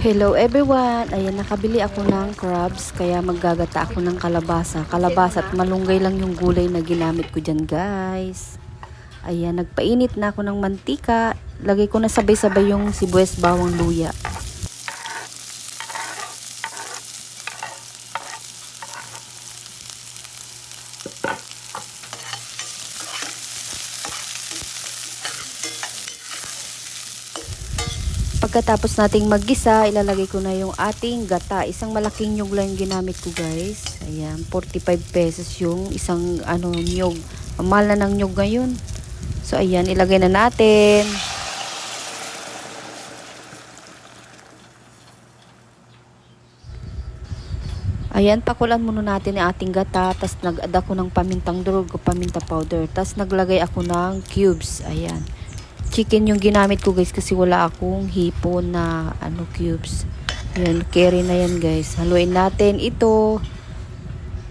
Hello everyone! Ayan, nakabili ako ng crabs kaya maggagata ako ng kalabasa. Kalabasa at malunggay lang yung gulay na ginamit ko dyan, guys. Ayan, nagpainit na ako ng mantika. Lagay ko na sabay-sabay yung sibuyas, bawang, luya. Pagkatapos nating maggisa, ilalagay ko na yung ating gata. Isang malaking nyug lang yung ginamit ko, guys. Ayan, 45 pesos yung isang nyug. Mahal na ng nyug ngayon. So ayan, ilagay na natin. Ayan, pakulan muna natin yung ating gata. Tapos nag-add ako ng pamintang durog o paminta powder. Tapos naglagay ako ng cubes. Ayan. Chicken yung ginamit ko, guys, kasi wala akong hipon na cubes. Ayan, carry na yan, guys. Haluin natin ito.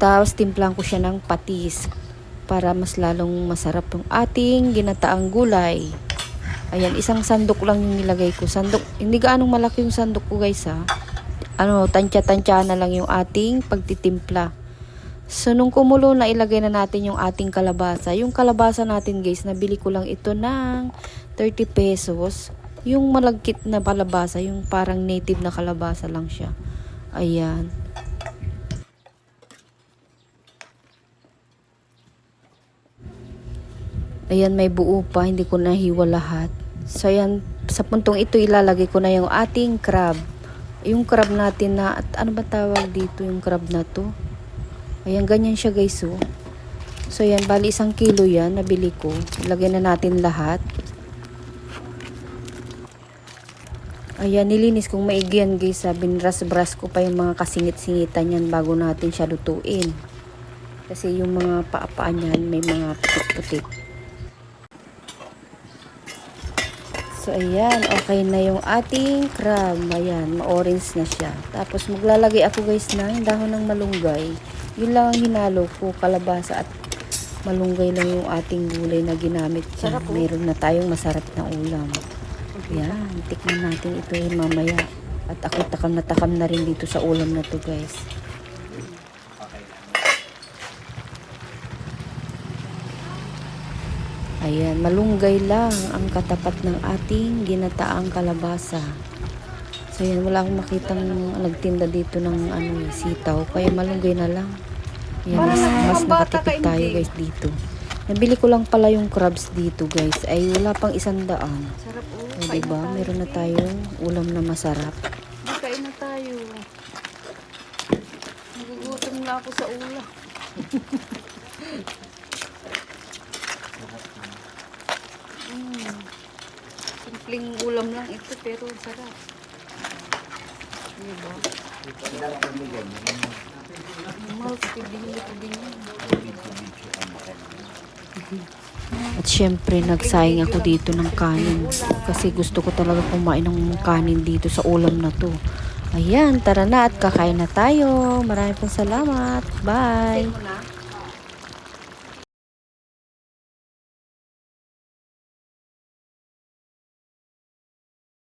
Tapos timplang ko siya ng patis para mas lalong masarap yung ating ginataang gulay. Ayan, isang sandok lang yung nilagay ko. Sandok, hindi gaanong malaki yung sandok ko, guys, ha. Tansya-tansya na lang yung ating pagtitimpla. So, nung kumulo na, ilagay na natin yung ating kalabasa. Yung kalabasa natin, guys, nabili ko lang ito ng 30 pesos. Yung malagkit na kalabasa, yung parang native na kalabasa lang siya. Ayan. Ayan, may buo pa. Hindi ko nahiwa lahat. So, ayan, sa puntong ito, ilalagay ko na yung ating crab. Yung crab natin na, at ano ba tawag dito yung crab na to? Ayan, ganyan siya, guys, oh. So, ayan, bali 1 kilo yan, nabili ko. Ilagay na natin lahat. Ayan, nilinis kong maigi yan, guys. Binras-bras ko pa yung mga kasingit-singitan yan bago natin siya lutuin. Kasi yung mga paa-paa niyan, may mga putik-putik. So, ayan, okay na yung ating crab. Ayan, ma-orange na siya. Tapos, maglalagay ako, guys, ng dahon ng malunggay. Yun lang ang hinalo ko, kalabasa at malunggay lang yung ating gulay na ginamit dyan. Meron na tayong masarap na ulam. Yan, tikman natin ito mamaya. At ako takam na rin dito sa ulam na to, guys. Ayan, malunggay lang ang katapat ng ating ginataang kalabasa. So yan, wala akong makitang nagtinda dito ng sitaw. Kaya malunggay na lang. Yan, mas nakatipid tayo, guys, dito. Nabili ko lang pala yung crabs dito, guys. Ay wala pang 100. Sarap, oh. O, diba? Meron na tayong ulam na masarap. Kain na tayo. Nagugutom na ako sa ulam. Simpleng ulam lang ito, pero sarap. Diba? At syempre, nagsayang ako dito ng kanin. Kasi gusto ko talaga kumain ng kanin dito sa ulam na to. Ayan, tara na at kakain na tayo. Maraming pong salamat. Bye!